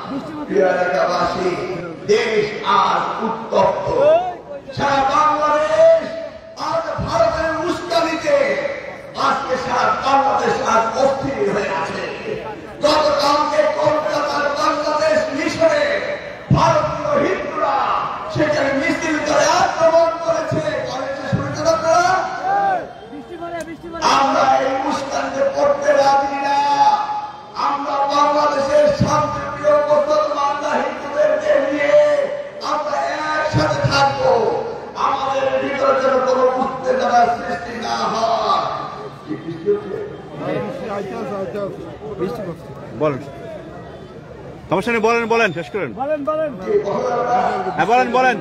প্রিয় এলাকাবাসী, দেশ আজ উত্তপ্ত। সারা বাংলাদেশ আজ ভারতের উস্কানিতে আজকে সারা বাংলাদেশ আজ অস্থির হয়ে আছে। গতকালকে কলকাতার বাংলাদেশ মিশনে ভারতীয় হিন্দুরা সেখানে মিছিল করে আক্রমণ করেছে। শুনেছেন আপনারা? আমরা এই উস্কানিতে পড়তে রাজি না। আমরা বাংলাদেশের শান্তিপ্রিয় মুসলমান হিন্দুদেরকে নিয়ে আমরা একসাথে থাকবো। আমাদের ভিতরে যেন কোনো উত্তেজনার সৃষ্টি না হয়। বলেন, সমস্যা নেই, বলেন বলেন, শেষ করেন। হ্যাঁ বলেন বলেন।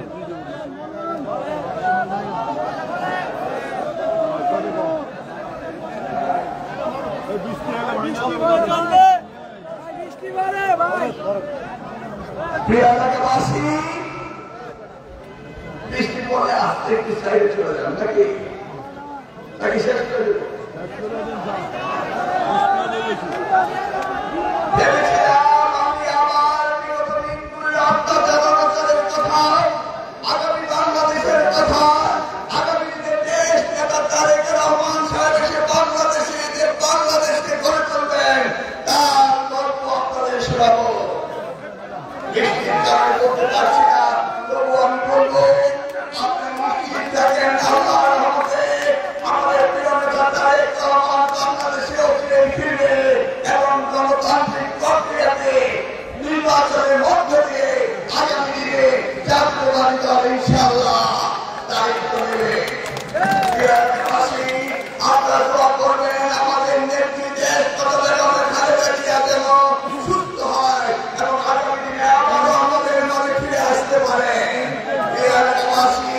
প্রিয় এলাকাবাসী, বৃষ্টি পরে আসতে একটু সাইডে চলে যান নাকি নাকি শেষ করে দেব? ভেবেছিলাম আমি আমার বিগত দিনগুলির অত্যাচারের কথা, আগামী বাংলাদেশের কথা, আগামী দিনের দেশ নেতা তারেক রহমান সাহেব এসে বাংলাদেশে যে বাংলাদেশকে গড়ে তুলবেন তার গল্প আপনাদের শোনাবো। বৃষ্টির কারণে করতে পারছি না, তবু আমি বলবো আপনি নিশ্চিত থাকেন আল্লাহর রহমতে আমাদের প্রিয় নেতা তারেক রহমান বাংলাদেশে অচিরেই ফিরবে এবং গণতান্ত্রিক প্রক্রিয়াতে নির্বাচনের মধ্য দিয়ে আগামী দিনে জাতীয়তাবাদী দল ইনশাআল্লাহ দায়িত্ব নেবে। আপনারা দোয়া করবেন আমাদের নেত্রী দেশ খালেদা জিয়া যেন সুস্থ হয় এবং আগামী দিনে আবারও আমাদের মাঝে ফিরে আসতে পারে। এলাকাবাসী,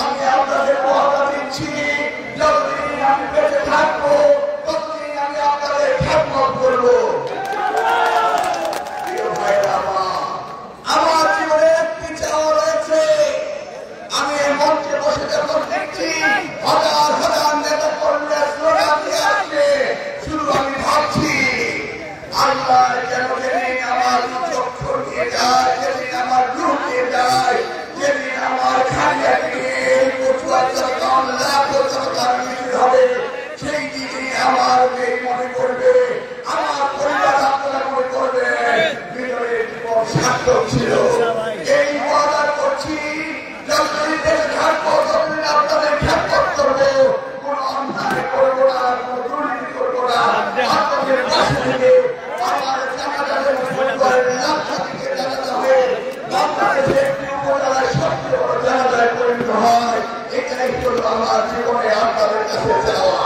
আমি আপনাদের কথা দিচ্ছি, যতদিন আমি বেঁচে থাকবো ততদিন আমি আপনাদের খেদমত করবো। আমার জীবনে একটি চাওয়া রয়েছে। আমি এই মঞ্চে বসে যখন দেখছি হাজার হাজার নেতা কর্মীরা স্লোগান দিয়ে আসছে, শুধু আমি ভাবছি আল্লাহ যেন যেদিন আমার চক্ষু নিয়ে যায়, যেদিন আমার রূহ নিয়ে যায়, যেদিন আমার খালিয়াকে হবে, সেই দিনই আমার মেয়ে মনে করবে, আমার পরিবার আপনারা মনে করবে ভিতরে জীবন সার্থক ছিল। এই ওয়াদা করছি, যতদিন দেশে থাকবো ততদিন আপনাদের খেদমত করবো, কোন অন্যায় করবো না, কোন দুর্নীতি করবো না। আপনাদের পাশে থেকে আমার জানাজাদের পরিবারের লাখা থেকে জানাজা হয়ে বাংলাদেশে একটি উপজেলায় সবচেয়ে বড় জানাজায় পরিণত হয়। এটাই হল আমার জীবনে আপনাদের কাছে যাওয়া।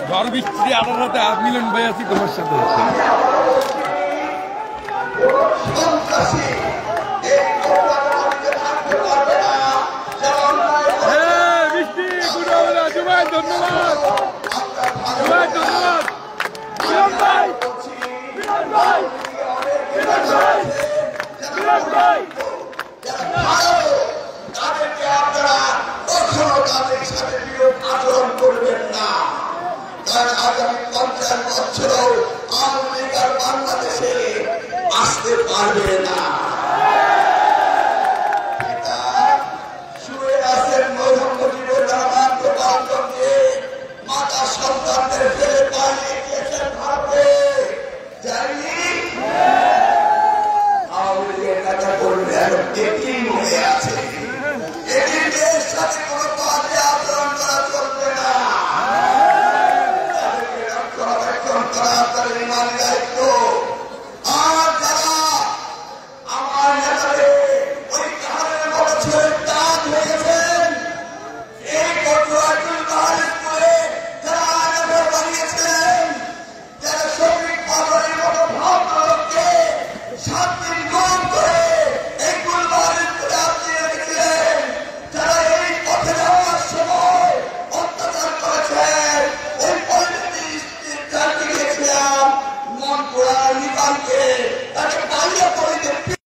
ঝড় বৃষ্টি আলোর হাতে মিলন ভাই আছি তোমার সাথে। সন্ত্রাসী এই থাকতে পারবে না। বৃষ্টি জুবাই, ধন্যবাদ জুবাই, ধন্যবাদ মিলন ভাই, মিলন ভাই, মিলন ভাই, মিলন ভাই। তাদেরকে আপনারা কখনো তাদের সাথে বিরোধ আচরণ করবেন না, কারণ আগামী 50 বছর আওয়ামী লীগ আর বাংলাদেশে আসতে পারবে না।